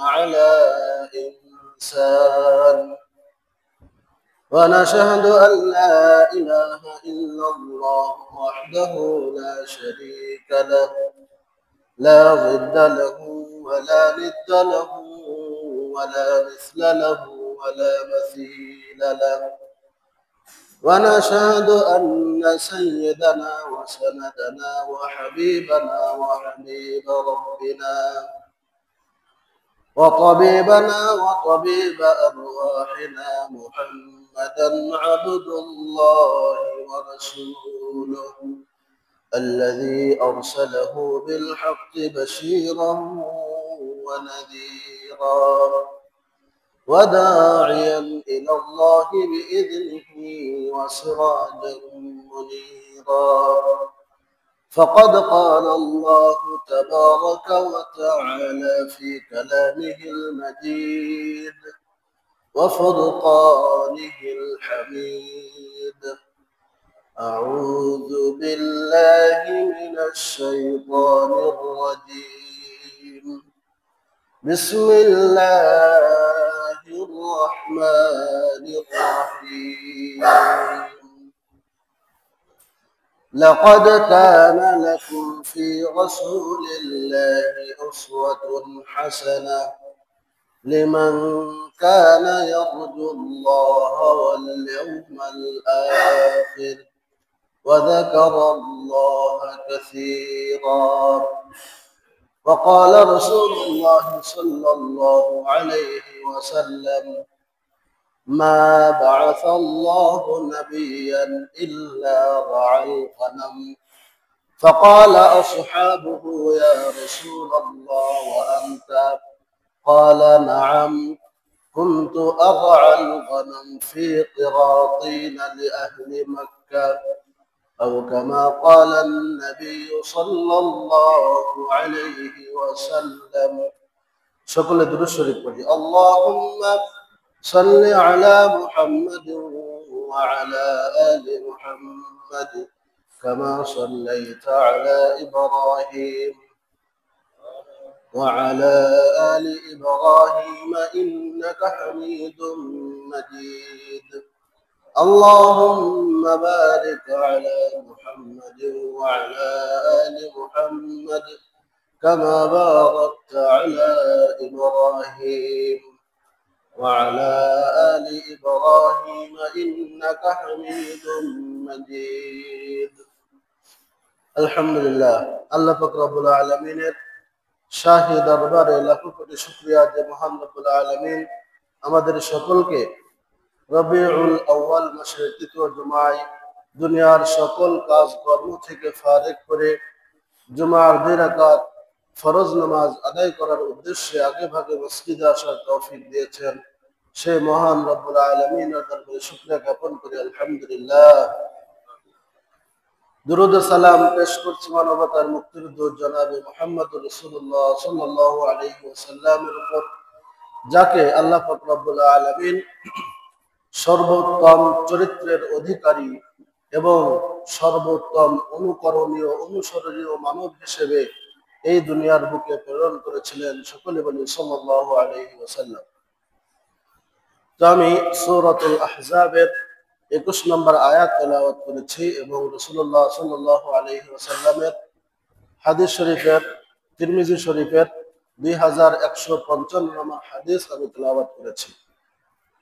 على إنسان ونشهد أن لا إله إلا الله وحده لا شريك له لا ضد له ولا ند له ولا مثل له ولا مثيل له ونشهد أن سيدنا وسندنا وحبيبنا وحبيب ربنا وطبيبنا وطبيب أرواحنا محمدا عبد الله ورسوله الذي أرسله بالحق بشيرا ونذيرا وداعيا إلى الله بإذنه وسراجا منيرا فقد قال الله تبارك وتعالى في كلامه المجيد وفرقانه الحميد أعوذ بالله من الشيطان الرجيم بسم الله الرحمن الرحيم لقد كان لكم في رسول الله أسوة حسنة لمن كان يرجو الله واليوم الآخر وذكر الله كثيرا وقال رسول الله صلى الله عليه وسلم ما بعث الله نبيا إلا رعى الغنم فقال أصحابه يا رسول الله وأنت قال نعم كنت أرعى الغنم في قراطين لأهل مكة أو كما قال النبي صلى الله عليه وسلم شكل درس شريف اللهم صل على محمد وعلى آل محمد كما صليت على إبراهيم وعلى آل إبراهيم إنك حميد مجيد اللهم بارك على محمد وعلى آل محمد كما باركت على إبراهيم وعلى آل إبراهيم إنك حميد مجيد الحمد لله الله رب العالمين শাহী দরবারে লাখো কোটি শুকরিয়া যে মহান রব্বুল আলামিন আমাদের সকলকে রবিউল আউয়াল মাসের তৃতীয় জুমায় দুনিয়ার সকল কাজকর্ম থেকে ফারেক করে জুমার 2 রাকাত ফরজ নামাজ আদায় করার উদ্দেশ্যে আগে ভাগে মসজিদে আসার তৌফিক দিয়েছেন সেই মহান রব্বুল আলামিনের দরবারে শুকরিয়া জ্ঞাপন করি আলহামদুলিল্লাহ দুরুদ ও সালাম পেশ করছি মানবতার মুক্তির দূত জনাবে মুহাম্মদুর রাসূলুল্লাহ সাল্লাল্লাহু আলাইহি ওয়াসাল্লামের উপর যাকে আল্লাহ পাক রব্বুল আলামিন সর্বোত্তম চরিত্রের অধিকারী এবং সর্বোত্তম অনুকরণীয় অনুসরণীয় মানব হিসেবে এই দুনিয়ার বুকে প্রেরণ করেছিলেন সকলে বলি সাল্লাল্লাহু আলাইহি ওয়াসাল্লাম তো আমি সূরাতুল আহজাবের 21 নম্বর আয়াত তেলাওয়াত করেছি এবং রাসূলুল্লাহ সাল্লাল্লাহু আলাইহি ওয়াসাল্লামের হাদিস শরীফের তিরমিজি শরীফের 2155 নম্বর হাদিস আমি তেলাওয়াত করেছি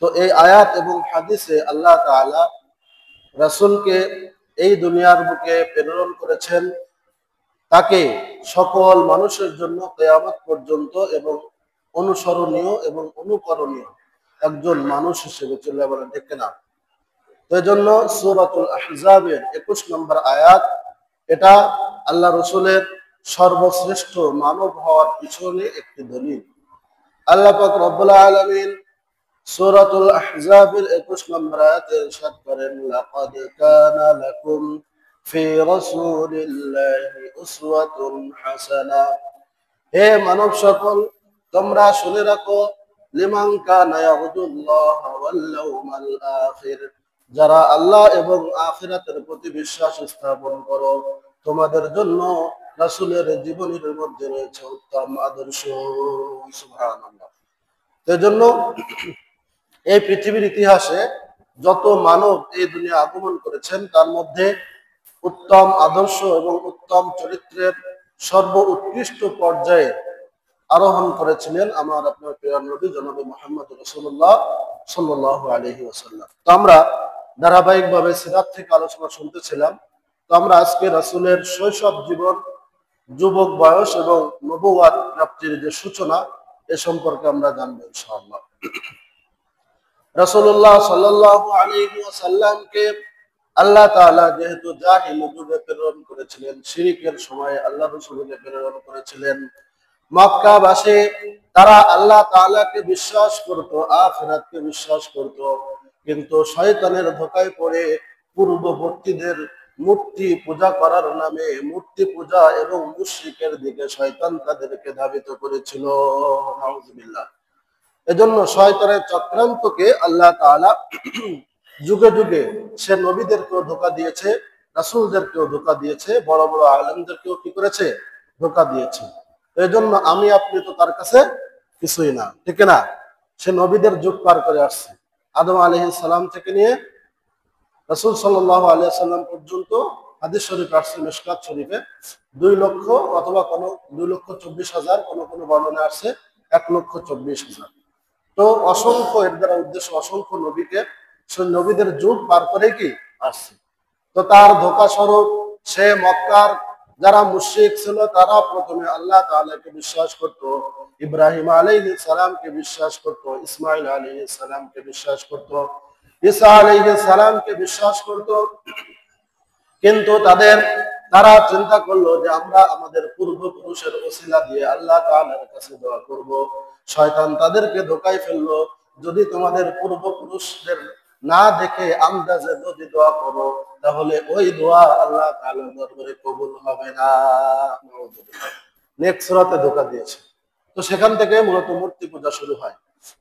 তো এই আয়াত এবং হাদিসে আল্লাহ তাআলা রাসূলকে এই দুনিয়ার বুকে প্রেরণ করেছেন তাকে সকল মানুষের জন্য কিয়ামত পর্যন্ত এবং অনুসরণীয় এবং অনুকরণীয় একজন মানুষ হিসেবে চলে বলেন ঠিক না তো এজন্য সূরাতুল আহজাবের 21 নম্বর আয়াত এটা আল্লাহ রাসূলের সর্বশ্রেষ্ঠ মানব হওয়ার পিছনে একটি দলিল আল্লাহ পাক রব্বুল আলামিন সূরাতুল আহজাবের 21 নম্বর আয়াতে ইরশাদ করেন লাকাদ কানা লাকুম ফি রাসূলিল্লাহি উসওয়াতুন হাসানাহ হে মানব সকল তোমরা শুনে রাখো লিমান কানা ইয়ারজুল্লাহ ওয়াল ইয়াউমাল আখির যারা আল্লাহ এবং আখিরাতের প্রতি বিশ্বাস স্থাপন করো তোমাদের জন্য রাসূলের জীবনের মধ্যে রয়েছে উত্তম আদর্শ সুবহানাল্লাহ এজন্য এই পৃথিবীর ইতিহাসে যত মানব এই দুনিয়া আগমন করেছেন তার মধ্যে উত্তম আদর্শ এবং উত্তম চরিত্রের সর্বোৎকৃষ্ট পর্যায়ে আরোহণ করেছিলেন আমার আপনার প্রিয় নবী জনাব মুহাম্মদ রাসূলুল্লাহ সাল্লাল্লাহু আলাইহি ওয়াসাল্লাম। তো আমরা ধারাবাহিকভাবে সিরাত থেকে আলোচনা শুনতেছিলাম। তো আমরা আজকে রাসূলের শৈশব জীবন, যুবক বয়স এবং নবুওয়াত প্রাপ্তির যে সূচনা এ সম্পর্কে আমরা জানবো ইনশাআল্লাহ। রাসূলুল্লাহ সাল্লাল্লাহু আলাইহি ওয়াসাল্লামকে আল্লাহ তাআলা যেহেতু জাহিল যুগে প্রেরণ করেছিলেন, শিরকের সময় আল্লাহ রাসূলকে প্রেরণ করেছিলেন। মক্কাবাসী তারা আল্লাহ তাআলাকে বিশ্বাস করত, আখিরাতকে বিশ্বাস করত, কিন্তু শয়তানের ধোঁকায় পড়ে পূর্ববর্তীদের মূর্তি পূজা করার নামে মূর্তি পূজা এবং মুশরিকের দিকে শয়তান তাদেরকে ধাবিত করেছিল। নাউযুবিল্লাহ। এজন্য শয়তানের চক্রান্তকে আল্লাহ তাআলা যুগে যুগে সে নবীদেরকেও ধোঁকা দিয়েছে, রাসূলদেরকেও ধোঁকা দিয়েছে, বড় বড় আলেমদেরকেও কি করেছে? ধোঁকা দিয়েছে। এজন্য আমি আপনি তো তার কাছে কিছুই না, ঠিক না? সে নবীদের যুগ পার করে আসছে। আদম আলাইহিস সালাম থেকে নিয়ে রাসূল সাল্লাল্লাহু আলাইহি সাল্লাম পর্যন্ত হাদিস শরীফ আসছে মিশকাত শরীফে 2 লক্ষ অথবা কোন 2,24,000, কোন বর্ণনা আসছে 1,24,000। তো অসংখ্য, এর দ্বারা উদ্দেশ্য অসংখ্য নবীকে, সে নবীদের যুগ পার করে কি আসছে। তো তার ধোঁকা স্বরূপ সে মক্কার যারা মুশরিক ছিল তারা প্রথমে আল্লাহ তাআলাকে বিশ্বাস করত, ইব্রাহিম আলাইহিস সালামকে বিশ্বাস করত, ইসমাইল আলাইহিস সালামকে বিশ্বাস করত, ঈসা আলাইহিস সালামকে বিশ্বাস করত। কিন্তু তারা চিন্তা করলো যে আমরা আমাদের পূর্বপুরুষের ওসিলা দিয়ে আল্লাহ তাআলার কাছে দোয়া করব। শয়তান তাদেরকে ধোঁকায় ফেললো, যদি তোমাদের পূর্বপুরুষদের না দেখে আন্দাজে যদি দোয়া করো তাহলে ওই দোয়া আল্লাহ তাআলার দরবারে কবুল হবে না। নেক্সট সূরাতে ধোঁকা দিয়েছে। তো সেখান থেকে মূলত মূর্তি পূজা শুরু হয়।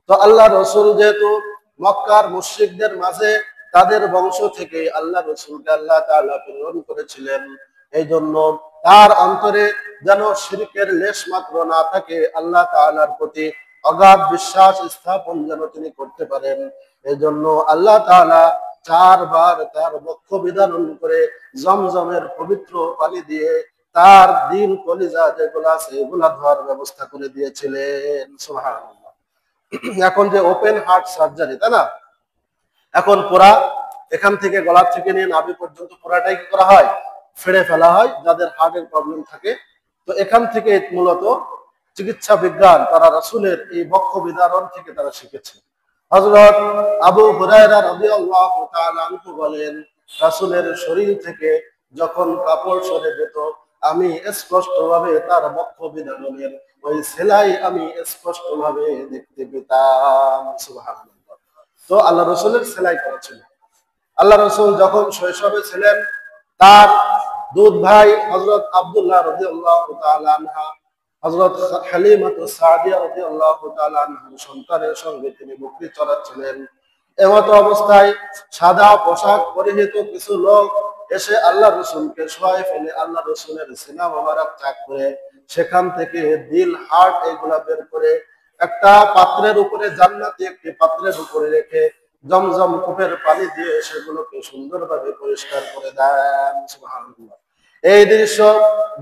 তো আল্লাহ রাসূল যেহেতু মক্কার মুশরিকদের মাঝে তাদের বংশ থেকে আল্লাহ রাসূলকে আল্লাহ তাআলা প্রেরণ করেছিলেন, এই জন্য তার অন্তরে যেন শিরকের লেশ মাত্র না থাকে, আল্লাহ তাআলার প্রতি অগাধ বিশ্বাস স্থাপন যেন তিনি করতে পারেন। এই জন্য আল্লাহ তাআলা 4 বার তার বক্ষ বিধারণ করে জমজমের পবিত্র পানি দিয়ে তার দিল কলিজা যেগুলো আছে এগুলা ধোয়ার ব্যবস্থা করে দিয়েছিলেন। সুবহানাল্লাহ। এখন যে ওপেন হার্ট সার্জারি, তাই না? এখন পুরা এখান থেকে গলা থেকে নিয়ে নাভি পর্যন্ত পুরাটাই কি করা হয়? ফেড়ে ফেলা হয় যাদের হার্টের প্রবলেম থাকে। তো এখান থেকে মূলত চিকিৎসা বিজ্ঞান তারা রাসূলের এই বক্ষ বিদারণ থেকে তারা শিখেছে। হযরত আবু হুরায়রা রাদিয়াল্লাহু তাআলা আনহু বলেন, রাসূলের শরীর থেকে যখন কাপড় সরে যেত আমি স্পষ্টভাবে তার বক্ষ বিদারণের ওই সেলাই আমি স্পষ্টভাবে দেখতে পেতাম। সুবহানাল্লাহ। তো আল্লাহ রাসূলের সেলাই করেছিল। আল্লাহ রাসূল যখন শৈশবে ছিলেন তার দুধ ভাই হযরত আব্দুল্লাহ রাদিয়াল্লাহু তাআলা আনহা, হযরত হালিমাতুস সাদিয়া রাদিয়াল্লাহু তাআলা আনহার সন্তানের সঙ্গে তিনি বকরি চড়াচ্ছিলেন। এমত অবস্থায় সাদা পোশাক পরিহিত কিছু লোক এসে আল্লাহ রাসূলকে শোয়ায় ফেলে আল্লাহ রাসূলের সিনা মোবারক চাক করে সেখান থেকে দিল, হার্ট এগুলা বের করে একটা পাত্রের উপরে, জান্নাতি একটি পাত্রের উপরে রেখে জমজম কূপের পানি দিয়ে সেগুলোকে সুন্দরভাবে পরিষ্কার করে দেন। সুবহানাল্লাহ। এই দৃশ্য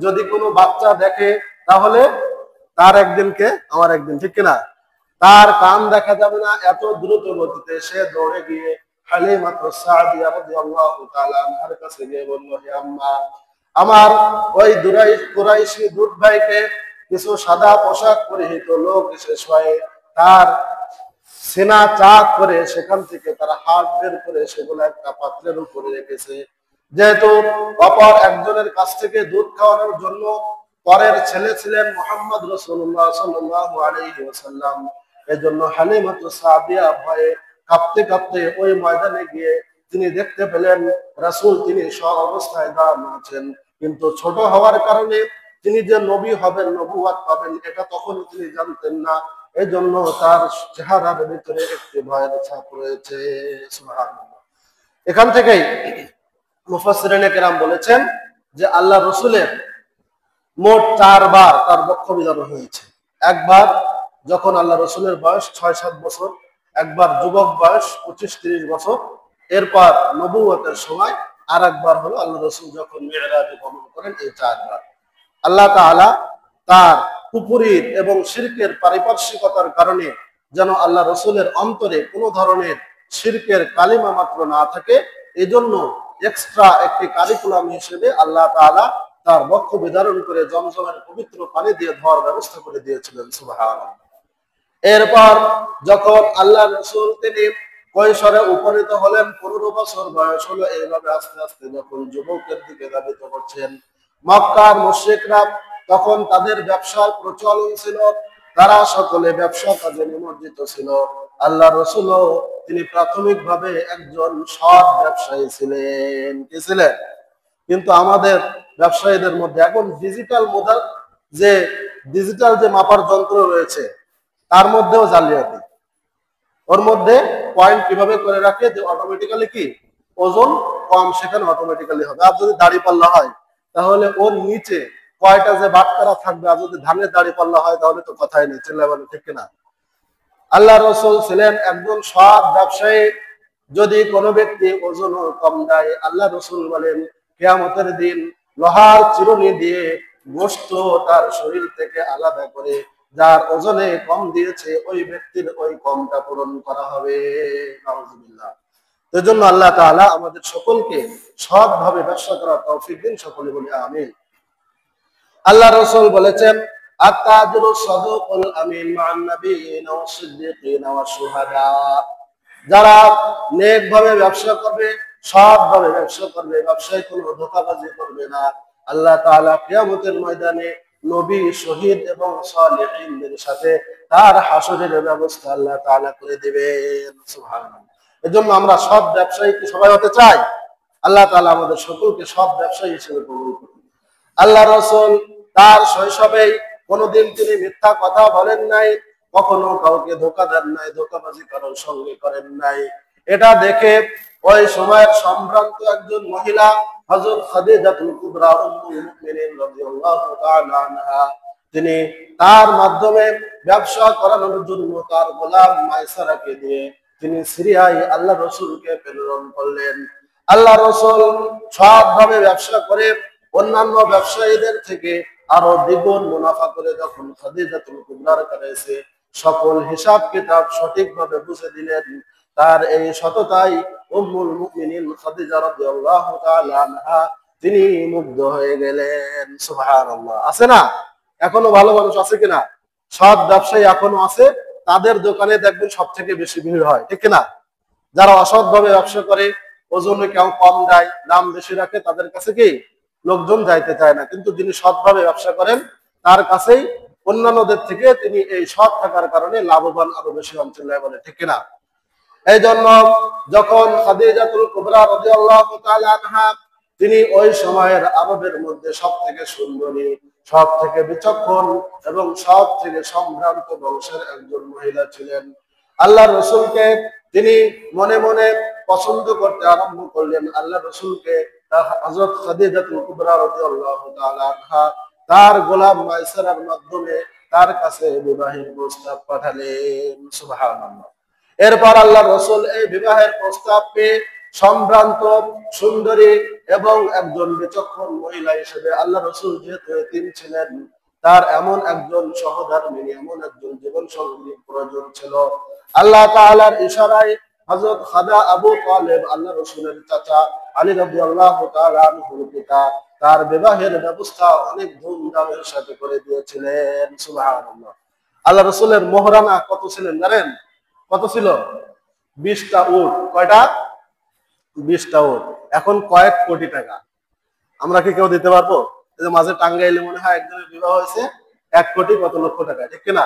যদি কোনো বাচ্চা দেখে তাহলে তার একদিনকে আমার একদিন, ঠিক কিনা? তার কান দেখা যাবে না, এত দ্রুত গতিতে সে দৌড়ে গিয়ে হালিমাতুস সাদিয়া রাদিয়াল্লাহু তাআলা আনহার কাছে গিয়ে বলল, হে আম্মা, আমার ওই কুরাইশি দুধ ভাইকে কিছু সাদা পোশাক পরিহিত লোক এসে শোয়ে তার সিনা চাক করে সেখান থেকে তারা হাত বের করে সেগুলো একটা পাত্রের উপরে রেখেছে। যেহেতু অপর একজনের কাছ থেকে দুধ খাওয়ানোর জন্য পরের ছেলে ছিলেন মুহাম্মদ রাসূলুল্লাহ সাল্লাল্লাহু আলাইহি ওয়াসাল্লাম, এজন্য হালিমাতুস সাদিয়া ভয়ে কাঁপতে কাঁপতে ওই ময়দানে গিয়ে তিনি দেখতে পেলেন রাসূল তিনি সব অবস্থায় দাঁড়ানো আছেন, কিন্তু ছোট হওয়ার কারণে তিনি যে নবী হবেন, নবুয়ত পাবেন এটা তখনই তিনি জানতেন না। এই জন্য তার চেহারার ভিতরে একটি ভয়ের ছাপ রয়েছে। সুবহানাল্লাহ। এখান থেকেই মুফাসসিরিনে কেরাম বলেছেন যে আল্লাহ রাসূলের মোট 4 বার তার বক্ষ বিদারণ হয়েছে। একবার যখন আল্লাহ রসুলের বয়স 6-7 বছর, একবার যুবক বয়স 25-30 বছর, এরপর নবুয়তের সময় আর একবার হলো আল্লাহ রসুল যখন মিরাজে গমন করেন, এই 4 বার। আল্লাহ তাআলা তার কুফরির এবং শিরকের পারিপার্শ্বিকতার কারণে যেন আল্লাহ রসুলের অন্তরে কোনো ধরনের শিরকের কালিমা মাত্র না থাকে, এজন্য এক্সট্রা একটি কারিকুলাম হিসেবে আল্লাহ তাআলা তার বক্ষ বিধারণ করে জমজমের পবিত্র পানি দিয়ে ধোয়ার ব্যবস্থা করে দিয়েছিলেন। সুবহানাল্লাহ। এরপর যখন আল্লাহ রসুল তিনি কৈশোরে উপনীত হলেন, 15 বছর বয়স হলো, এইভাবে আস্তে আস্তে যখন যুবকের দিকে ধাবিত করছেন, মক্কার মুশরিকরা তখন তাদের ব্যবসার প্রচলন ছিল, তারা সকলে ব্যবসা কাজে নিমজ্জিত ছিল। আল্লাহ রসুলও তিনি প্রাথমিকভাবে একজন সৎ ব্যবসায়ী ছিলেন। কি ছিলেন? কিন্তু আমাদের ব্যবসায়ীদের মধ্যে এখন ডিজিটাল মোডাল যে ডিজিটাল যে মাপার যন্ত্র রয়েছে, তার মধ্যেও জালিয়াতি। ওর মধ্যে পয়েন্ট কিভাবে করে রাখে যে অটোমেটিক্যালি কি ওজন কম সেখানে অটোমেটিক্যালি হবে। আর যদি দাড়ি পাল্লা হয় তাহলে ওর নিচে কয়টা যে বাটকারা থাকবে, আর যদি ধানের দাড়ি পাল্লা হয় তাহলে তো কথাই নেই। চিল্লায় বলে ঠিক কিনা? আল্লাহ রসুল ছিলেন একজন সৎ ব্যবসায়ী। যদি কোনো ব্যক্তি ওজন কম দেয়, আল্লাহ রসুল বলেন কিয়ামতের দিন লোহার চিরুনি দিয়ে গোশত তার শরীর থেকে আলাদা করে যার ওজনে কম দিয়েছে ওই ব্যক্তির ওই কমটা পূরণ করা হবে। নাউজুবিল্লাহ। এই জন্য আল্লাহ তাআলা আমাদের সকলকে সৎভাবে ব্যবসা করার তৌফিক দিন। সকলে বলি আমিন। আল্লাহ রসুল বলেছেন আত-তাজিরু সাদুকুল আমিন মা'আন নাবিয়িনা ওয়াস সিদ্দিকিনা ওয়াশ শুহাদা। যারা নেকভাবে ব্যবসা করবে, সৎভাবে ব্যবসা করবে, ব্যবসায় কোনো ধোঁকাবাজি করবে না, আল্লাহ তাআলা কিয়ামতের ময়দানে নবী, শহীদ এবং সালেহীনদের সাথে তার হাসরের ব্যবস্থা আল্লাহ তাআলা করে দিবেন। সুবহানাল্লাহ। এজন্য আমরা সৎ ব্যবসায়ী কি সবাই হতে চাই? আল্লাহ তাআলা আমাদের সকলকে সৎ ব্যবসায়ী হিসেবে কবুল করুন। আল্লাহ রাসূল তার শৈশবেই কোনোদিন তিনি মিথ্যা কথা বলেন নাই, কখনো কাউকে ধোঁকা দেন নাই, ধোঁকাবাজি কারোর সঙ্গে করেন নাই। এটা দেখে ওই সময়ের সম্ভ্রান্ত একজন মহিলা হযরত খাদিজাতুল কুবরা উম্মুল মুমিনিন রাদিয়াল্লাহু তাআলা আনহা, তিনি তার মাধ্যমে ব্যবসা করানোর জন্য তার গোলাম মাইসারাকে দিয়ে তিনি সিরিয়ায় আল্লাহ রসুলকে প্রেরণ করলেন। আল্লাহ রসুল সৎভাবে ব্যবসা করে অন্যান্য ব্যবসায়ীদের থেকে আরো দ্বিগুণ মুনাফা করে যখন খাদিজাতুল কুবরার কাছে সকল হিসাব কিতাব সঠিকভাবে বুঝে দিলেন, তার এই সততাই উম্মুল মুমিনিন খাদিজা রাদিয়াল্লাহু তাআলা আনহা তিনি মুগ্ধ হয়ে গেলেন। সুবহানাল্লাহ। আছে না? এখনো ভালো মানুষ আছে কিনা? সৎ ব্যবসায়ী এখনো আছে, তাদের দোকানে দেখবেন সব থেকে বেশি ভিড় হয়, ঠিক কিনা? যারা অসৎভাবে ব্যবসা করে, ওজনে কেউ কম দেয়, দাম বেশি রাখে, তাদের কাছে কি লোকজন যাইতে চায় না। কিন্তু যিনি সৎভাবে ব্যবসা করেন তার কাছেই অন্যান্যদের থেকে তিনি এই সৎ থাকার কারণে লাভবান আরো বেশি অঞ্চলে বলে, ঠিক কিনা? এই জন্য যখন খাদিজাতুল কুবরা রাদিয়াল্লাহু তাআলা আনহা তিনি ওই সময়ের আরবের মধ্যে সব থেকে সুন্দরী, সব থেকে বিচক্ষণ এবং সব থেকে সম্ভ্রান্ত বংশের একজন মহিলা ছিলেন, আল্লাহ রসুলকে তিনি মনে মনে পছন্দ করতে আরম্ভ করলেন। আল্লাহ রসুলকে হযরত খাদিজাতুল কুবরা রাদিয়াল্লাহু তাআলা আনহা তার গোলাম মাইসারার মাধ্যমে তার কাছে বিবাহের প্রস্তাব পাঠালেন। সুবহানাল্লাহ। এরপর আল্লাহ রসুল এই বিবাহের প্রস্তাব পেয়ে সম্ভ্রান্ত, সুন্দরী এবং একজন বিচক্ষণ মহিলা হিসেবে আল্লাহ রসুল যেহেতু এতিম ছিলেন, তার এমন একজন সহধর্মিণী, এমন একজন জীবন সঙ্গীর প্রয়োজন ছিল। আল্লাহ তাআলার ইশারায় হযরত খাদা আবু তালেব, আল্লাহ রসুলের চাচা আলী রাদিয়াল্লাহু তাআলা আনহুর পিতা, তার বিবাহের ব্যবস্থা অনেক ধুমধামের সাথে করে দিয়েছিলেন। সুবহানাল্লাহ। আল্লাহ রসুলের মোহরানা কত ছিলেন জানেন? কত ছিল? 20টা উট। কয়টা? 20টা উট। এখন কয়েক কোটি টাকা। আমরা কি কেউ দিতে পারবো? এই যে মাঝে টাঙ্গাইলে মনে হয় একজনের বিবাহ হয়েছে 1 কোটি কত লক্ষ টাকা, ঠিক কিনা?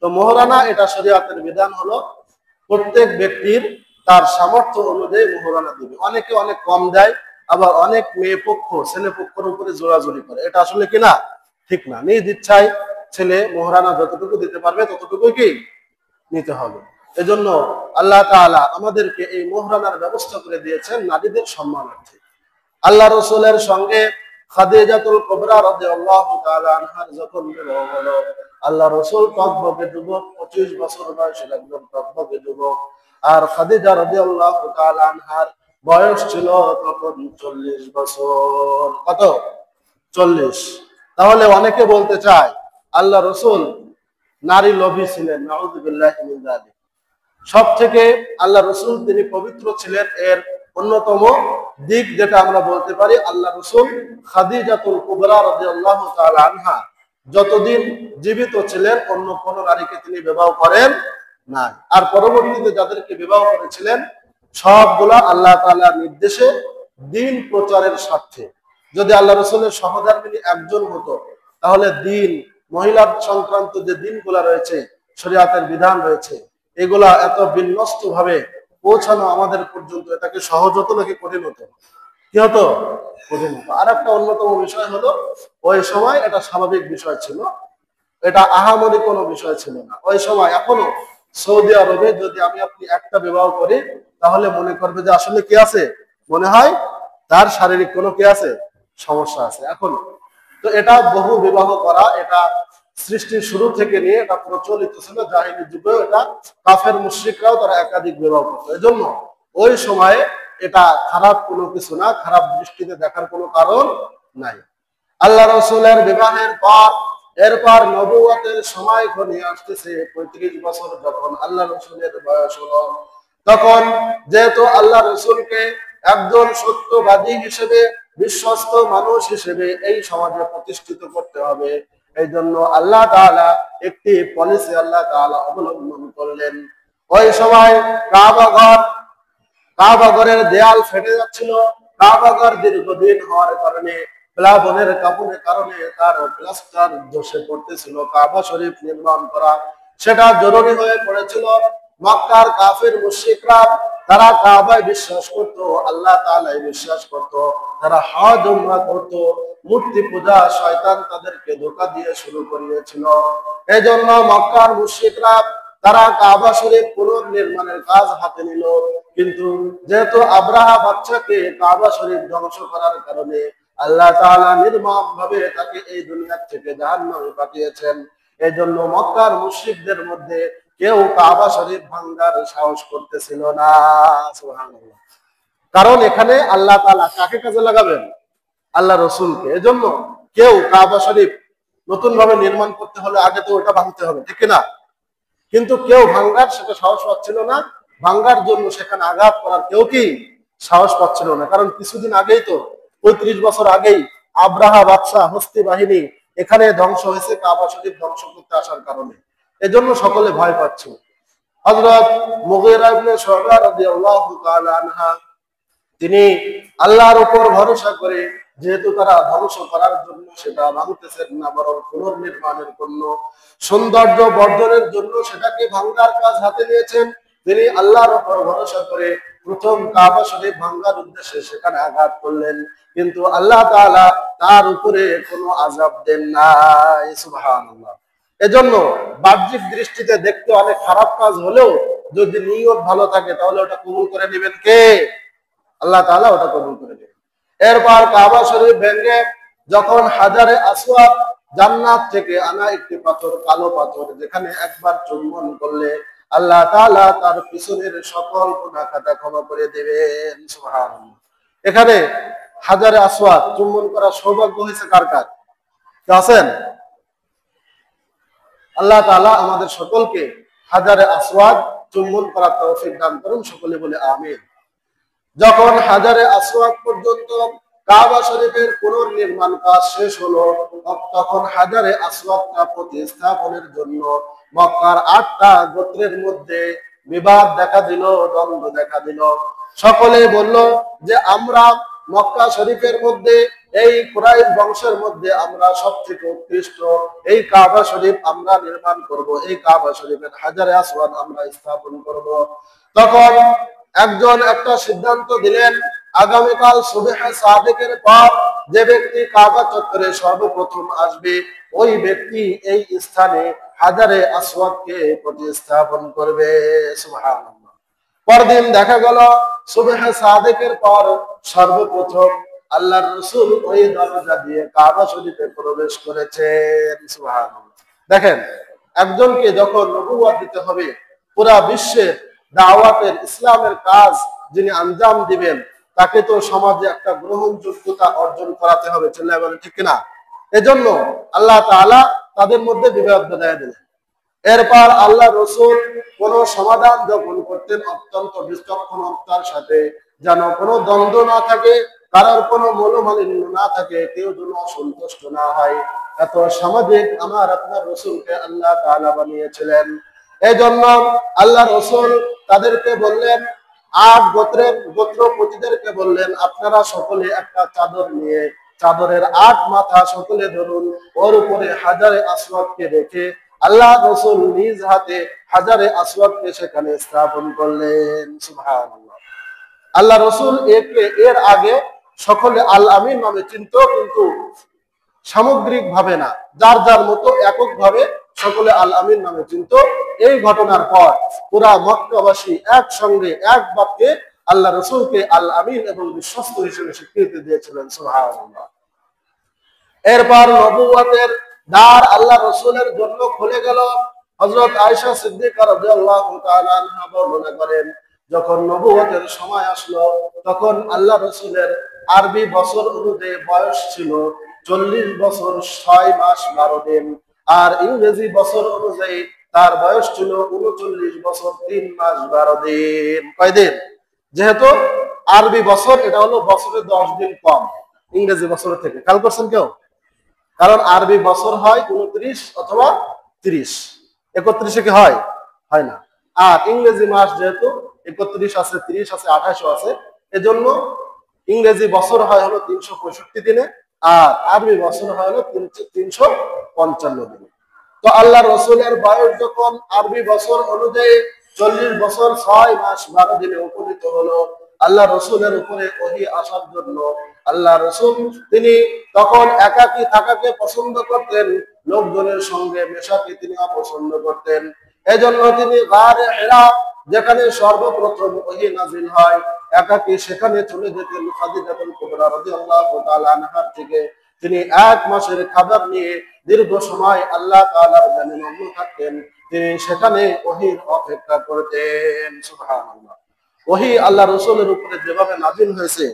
তো মোহরানা এটা শরীয়তের বিধান হলো প্রত্যেক ব্যক্তির তার সামর্থ্য অনুযায়ী মোহরানা দিবে। অনেকে অনেক কম দেয়, আবার অনেক মেয়ে পক্ষ ছেলে পক্ষের উপরে জোরাজুরি করে। এটা আসলে কিনা ঠিক না। নিজ ইচ্ছায় ছেলে মোহরানা যতটুকু দিতে পারবে ততটুকুই কি নিতে হবে। এজন্য আল্লাহ তাআলা আমাদেরকে এই মোহরানার ব্যবস্থা করে দিয়েছেন নারীদের সম্মানার্থে। আল্লাহ রসুলের সঙ্গে খাদিজাতুল কুবরা রাদিয়াল্লাহু তাআলা আনহার যখন বিবাহ হলো, আল্লাহ রসুল টকবকে যুবক, 25 বছর বয়সের একজন টকবকে যুবক। আর খাদিজা রাদিয়াল্লাহু তাআলা আনহার বয়স ছিল তখন 40 বছর। কত? 40। তাহলে অনেকে বলতে চায় আল্লাহ রসুল নারী লোভী ছিলেন, নাউযুবিল্লাহি মিন যালিক। সব থেকে আল্লাহ রসুল তিনি পবিত্র ছিলেন, এর অন্যতম দিক যেটা আমরা বলতে পারি, আল্লাহ রসুল খাদিজাতুল কুবরা রাদিয়াল্লাহু তাআলা আনহা যতদিন জীবিত ছিলেন অন্য কোন নারীকে তিনি বিবাহ করেন নাই। আর পরবর্তীতে যাদেরকে বিবাহ করেছিলেন সবগুলা আল্লাহ তাআলার নির্দেশে দ্বীন প্রচারের স্বার্থে। যদি আল্লাহ রসুলের সহধর্মিণী একজন হতো তাহলে দ্বীন, মহিলার সংক্রান্ত যে দিনগুলা রয়েছে, শরীয়তের বিধান রয়েছে, এগুলা এত বিন্যস্ত ভাবে পৌঁছানো আমাদের পর্যন্ত এটাকে সহজ হতো নাকি কঠিন হতো? কি হতো? কঠিন হতো। আর একটা অন্যতম বিষয় হলো ওই সময় এটা স্বাভাবিক বিষয় ছিল, এটা আহামরি কোনো বিষয় ছিল না ওই সময়। এখনো সৌদি আরবে যদি আমি আপনি একটা বিবাহ করি তাহলে মনে করবে যে আসলে কি আছে, মনে হয় তার শারীরিক কোনো কি আছে, সমস্যা আছে এখনো। তো এটা বহু বিবাহ করা, এটা সৃষ্টির শুরু থেকে নিয়ে এটা প্রচলিত ছিল। জাহিলি যুগেও এটা কাফের মুশরিকরাও তারা একাধিক বিবাহ করত। এজন্য ওই সময়ে এটা খারাপ কোনো কিছু না, খারাপ দৃষ্টিতে দেখার কোনো কারণ নাই। আল্লাহ রসুলের বিবাহের পর এরপর নবুয়তের সময় ঘনিয়ে আসতেছে। 35 বছর যখন আল্লাহ রসুলের বয়স হলো, তখন যেহেতু আল্লাহ রসুলকে একজন সত্যবাদী হিসেবে, বিশ্বস্ত মানুষ হিসেবে এই সমাজে প্রতিষ্ঠিত করতে হবে, এই জন্য আল্লাহ তাআলা একটি পলিসি আল্লাহ তাআলা অবলম্বন করলেন। ওই সময় কাবাঘরের দেয়াল ফেটে যাচ্ছিল। কাবাঘর দীর্ঘদিন হওয়ার কারণে, প্লাবনের কারণের কারণে তার প্লাস্টার ধসে পড়তেছিল। কাবা শরীফ নির্মাণ করা সেটা জরুরি হয়ে পড়েছিল। মক্কার কাফির মুশরিকরা তারা কাবায় বিশ্বাস করত, আল্লাহ তাআলায় বিশ্বাস করত, তারা হজ উমরা করত। মূর্তি পূজা শয়তান তাদেরকে ধোঁকা দিয়ে শুরু করিয়েছিল। এজন্য মক্কার মুশরিকরা তারা কাবা শরীফ পুনর্নির্মাণের কাজ হাতে নিল। কিন্তু যেহেতু আব্রাহা বাদশাকে কাবা শরীফ ধ্বংস করার কারণে আল্লাহ তাআলা নির্মম ভাবে তাকে এই দুনিয়া থেকে জাহান্নামে পাঠিয়েছেন, এই জন্য মক্কার মুশরিকদের মধ্যে কেউ কাবা শরীফ ভাঙার সাহস করতেছিল না। সুবহানাল্লাহ। কারণ এখানে আল্লাহ তাআলা কাকে কাজে লাগাবেন? আল্লাহ রসুলকে। এজন্য কেউ কাবা শরীফ নতুন ভাবে নির্মাণ করতে হলে আগে তো ওটা ভাঙতে হবে, ঠিক না? কিন্তু কেউ ভাঙ্গার সেটা সাহস পাচ্ছিল না, ভাঙ্গার জন্য সেখানে আঘাত করার কেউ কি সাহস পাচ্ছিল না। কারণ কিছুদিন আগেই তো, 35 বছর আগেই আব্রাহা বাদশাহ হস্তি বাহিনী এখানে ধ্বংস হয়েছে কাবা শরীফ ধ্বংস করতে আসার কারণে। এজন্য সকলে ভয় পাচ্ছে। হযরত মুগীরা ইবনে শুবা রাদিয়াল্লাহু তাআলা আনহা তিনি আল্লাহর উপর ভরসা করে, যেহেতু তারা ধ্বংস করার জন্য সেটা ভাঙতেছেন না, বরং পুনর্নির্মাণের জন্য, সৌন্দর্য বর্ধনের জন্য সেটাকে ভাঙ্গার কাজ হাতে নিয়েছেন, তিনি আল্লাহর উপর ভরসা করে প্রথম কাবা শরীফ ভাঙ্গার উদ্দেশ্যে সেখানে আঘাত করলেন। কিন্তু আল্লাহ তাআলা তার উপরে কোনো আযাব দেন নাই। সুবহানাল্লাহ। এজন্য বাহ্যিক দৃষ্টিতে দেখতে অনেক খারাপ কাজ হলেও যদি নিয়ত ভালো থাকে তাহলে ওটা কবুল করে নেবেন কে? আল্লাহ তাআলা ওটা কবুল করে নেবেন। এরপর কাবা শরীফ ভেঙে যখন হাজারে আসওয়াদ, জান্নাত থেকে আনা একটি পাথর, কালো পাথর, যেখানে একবার চুম্বন করলে আল্লাহ তাআলা তার পিছনের সকল গুনাহ খাতা ক্ষমা করে দেবেন। সুবহানাল্লাহ। এখানে হাজারে আসওয়াদ চুম্বন করার সৌভাগ্য হয়েছে কার কার? কে আছেন? আল্লাহ তাআলা আমাদের সকলকে হাজারে আসওয়াদ চুম্বন করার তৌফিক দান করুন। সকলে বলে আমিন। যখন হাজারে আসওয়াদ পর্যন্ত কাবা শরীফের পুনর্নির্মাণ কাজ শেষ হলো, তখন হাজারে আসওয়াদটা প্রতিস্থাপনের জন্য মক্কার 8টা গোত্রের মধ্যে বিবাদ দেখা দিল, দ্বন্দ্ব দেখা দিল। সকলে বলল যে আমরা মক্কা শরীফের মধ্যে, এই কুরাইশ বংশের মধ্যে আমরা সবথেকে উৎকৃষ্ট, এই কাবা শরীফ আমরা নির্মাণ করব, এই কাবা শরীফের হাজারে আসওয়াদ আমরা স্থাপন করব। তখন একজন একটা সিদ্ধান্ত দিলেন, আগামীকাল সুবহে সাদেকের পর যে ব্যক্তি কাবা চত্বরে সর্বপ্রথম আসবে ওই ব্যক্তি এই স্থানে হাজারে আসওয়াদকে প্রতিস্থাপন করবে। সুবহানাল্লাহ। পরদিন দেখা গেল সুবহে সাদেকের পর সর্বপ্রথম আল্লাহর রাসূল ওই দরজা দিয়ে কাবা শরীফে প্রবেশ করেছেন। সুবহানাল্লাহ। দেখেন, একজনকে যখন নবুয়ত দিতে হবে, পুরা বিশ্বের দাওয়াতের ইসলামের কাজ যিনি আঞ্জাম দিবেন, তাকে তো সমাজে একটা গ্রহণযোগ্যতা অর্জন করাতে হবে। চিল্লায় বলেন ঠিক কিনা? এজন্য আল্লাহ তাআলা তাদের মধ্যে বিভেদ বাঁধাইয়া দিলেন। এরপর আল্লাহ রসুল কোন সমাধান যখন করতেন, অত্যন্ত বিচক্ষণতার সাথে, যেন কোনো দ্বন্দ্ব না থাকে, কারোর কোনো মনোমালিন্য না থাকে, কেউ যেন অসন্তুষ্ট না হয়, এত সামাজিক আমার আপনার রসুলকে আল্লাহ তাআলা বানিয়েছিলেন। এই জন্য আল্লাহ রসুল তাদেরকে বললেন, 8 গোত্রের গোত্রপতিদেরকে বললেন, আপনারা সকলে একটা চাদর নিয়ে চাদরের 8 মাথা সকলে ধরুন, ওর উপরে হাজারে আসওয়াদকে রেখে আল্লাহ রসুল নিজ হাতে হাজারে আসওয়াদকে সেখানে স্থাপন করলেন। সুবহানাল্লাহ। আল্লাহ রসুল এর আগে সকলে আল আমিন নামে চিনত, কিন্তু সামগ্রিক ভাবে না, যার যার মতো একক ভাবে সকলে আল আমিন নামে চিনত। এই ঘটনার পর পুরা মক্কাবাসী একসঙ্গে এক বাক্যে আল্লাহ রসুলকে আল আমিন এবং বিশ্বস্ত হিসেবে স্বীকৃতি দিয়েছিলেন। সুবহানাল্লাহ। এরপর নবুয়তের দ্বার আল্লাহ রসুলের জন্য খুলে গেল। হযরত আয়েশা সিদ্দিকা রাদিয়াল্লাহু তাআলা আনহা বর্ণনা করেন, যখন নবুয়তের সময় আসলো, তখন আল্লাহ রসুলের আরবি বছর অনুযায়ী বয়স ছিল 40 বছর 6 মাস 12 দিন, আর ইংরেজি বছর অনুযায়ী তার বয়স ছিল 39 বছর 3 মাস 12 দিন। কয়দিন? যেহেতু আরবি বছর, এটা হলো বছরে 10 দিন কম ইংরেজি বছরের থেকে। খেয়াল করছেন কেউ? কারণ আরবি বছর হয় 29 অথবা 30, 31 কি হয়? হয় না। আর ইংরেজি মাস যেহেতু 31 আছে, 30 আছে, 28 আছে, এজন্য ইংরেজি বছর হয় হলো 365 দিনে, আর আরবি বছর হয় হলো 355 দিনে। তো আল্লাহ রসুলের বয়স যখন আরবি বছর অনুযায়ী 40 বছর 6 মাস 12 দিনে উপনীত হলো, আল্লাহ রসুলের উপরে ওহী আসার জন্য আল্লাহ রসুল তিনি তখন একাকী থাকাকে পছন্দ করতেন, লোকজনের সঙ্গে মেশাকে তিনি অপছন্দ করতেন। এজন্য তিনি গারে হিরা, যেখানে সর্বপ্রথম ওহী নাজিল হয়, একাকী সেখানে চলে যেতেন। খাদিজাতুল কুবরা রাদিয়াল্লাহু তাআলা আনহার থেকে তিনি 1 মাসের খাবার নিয়ে দীর্ঘ সময় আল্লাহ তাআলার ধ্যানে মগ্ন থাকতেন। তিনি সেখানে ওহীর অপেক্ষা করতেন। সুবহানাল্লাহ। ওহী আল্লাহ রসুলের উপরে যেভাবে নাজিল হয়েছে,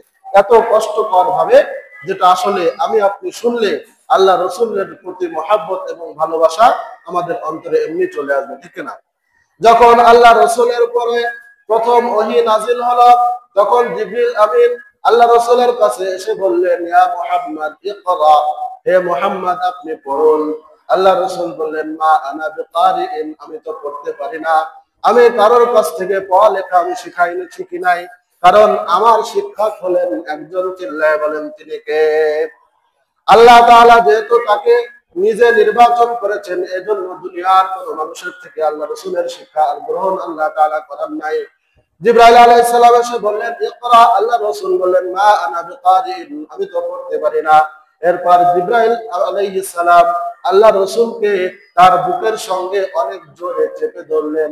এত কষ্টকর ভাবে, যেটা আসলে আমি আপনি শুনলে আল্লাহ রসুলের প্রতি মহাব্বত এবং ভালোবাসা আমাদের অন্তরে এমনি চলে আসবে, ঠিক না? যখন আল্লাহ রসুলের উপরে প্রথম ওহী নাজিল হলো, তখন জিবরিল আমিন আল্লাহ রসুলের কাছে এসে বললেন, ইয়া মুহাম্মদ ইকরা, হে মুহাম্মদ আপনি পড়ুন। আল্লাহ রসুল বললেন, মা আনা বিকারিইন, আমি তো পড়তে পারি না, আমি কারোর কাছ থেকে পড়ালেখা আমি শিখি নাই, কারণ আমার শিক্ষক হলেন একজন। চিল্লায় বলেন তিনি কে? আল্লাহ তাআলা যেহেতু তাকে নিজে নির্বাচন করেছেন, এজন্য দুনিয়ার কোন মানুষের থেকে আল্লাহ রসুলের শিক্ষা আর গ্রহণ আল্লাহ তাআলা করেন নাই। জিবরাইল আলাইহিস সালাম এসে বললেন, ইকরা, আল্লাহ রসুল বললেন, মা আনা বিকারিইন, আমি তো পড়তে পারি না। এরপর জিবরাইল আলাইহিস সালাম আল্লাহ রসুলকে তার বুকের সঙ্গে অনেক জোরে চেপে ধরলেন।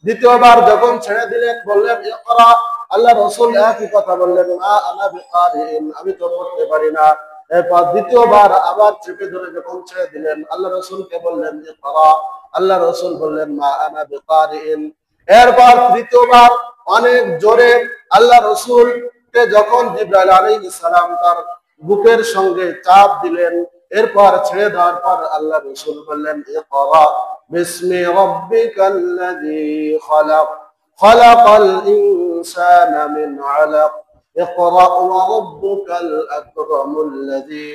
দ্বিতীয়বার যখন ছেড়ে দিলেন, বললেন ইকরা, আল্লাহ রসুল একই কথা বললেন, মা আনা বিকারিইন, আমি তো পড়তে পারি না। এরপর দ্বিতীয়বার আবার চেপে ধরে যখন ছেড়ে দিলেন, আল্লাহ রসুলকে বললেন ইকরা, আল্লাহ রসুল বললেন, মা আনা বিকারিইন। এরপর তৃতীয়বার অনেক জোরে আল্লাহ রসুলকে যখন জিবরাইল আলাইহিস সালাম তার বুকের সঙ্গে চাপ দিলেন, এরপর ছেড়ে দেওয়ার পর আল্লাহ রসুল বললেন, ইকরা বিসমি রাব্বিকাল্লাযী খালাক, খালাকাল ইনসানা মিন আলাক, ইকরা ওয়া রাব্বুকাল আকরামুল্লাযী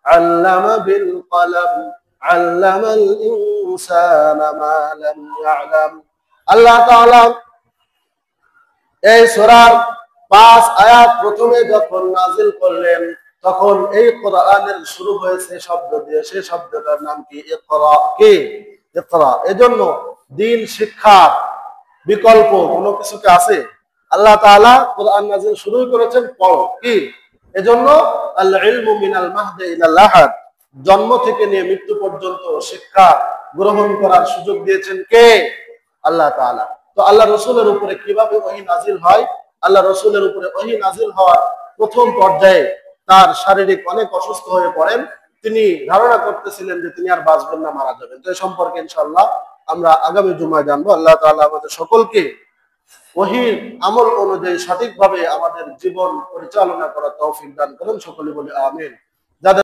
আল্লামা বিল কলম, আল্লামাল ইনসানা মা লাম ইয়ালাম। আল্লাহ তাআলা এই সূরার 5 আয়াত প্রথমে যখন নাজিল করলেন, তখন এই কোরআনের শুরু হয়েছে শব্দ দিয়ে। সেই শব্দটার নাম কি? ইকরা। কি? ইকরা। এজন্য দ্বীন শিক্ষার বিকল্প কোনো কিছু কি আছে? আল্লাহ তাআলা কোরআন নাজিল শুরু করেছেন পড়ো। কি? এজন্য আল ইলমু মিনাল মাহদি ইলাল লাহাদ, জন্ম থেকে নিয়ে মৃত্যু পর্যন্ত শিক্ষা গ্রহণ করার সুযোগ দিয়েছেন কে? আল্লাহ তাআলা। তো আল্লাহ রসুলের উপরে কিভাবে ওহী নাজিল হয়? আল্লাহ রসুলের উপরে ওহী নাজিল হওয়ার প্রথম পর্যায়ে তার শারীরিক অনেক অসুস্থ হয়ে পড়েন। তিনি ধারণা করতেছিলেন যে তিনি আর বাঁচবেন না, মারা যাবেন। তো এই সম্পর্কে ইনশাআল্লাহ আমরা আগামী জুমায় জানবো। আল্লাহ তাআলা আমাদের সকলকে ওহীর আমল অনুযায়ী সঠিকভাবে আমাদের জীবন পরিচালনা করার তৌফিক দান করেন। সকলে বলি আমিন।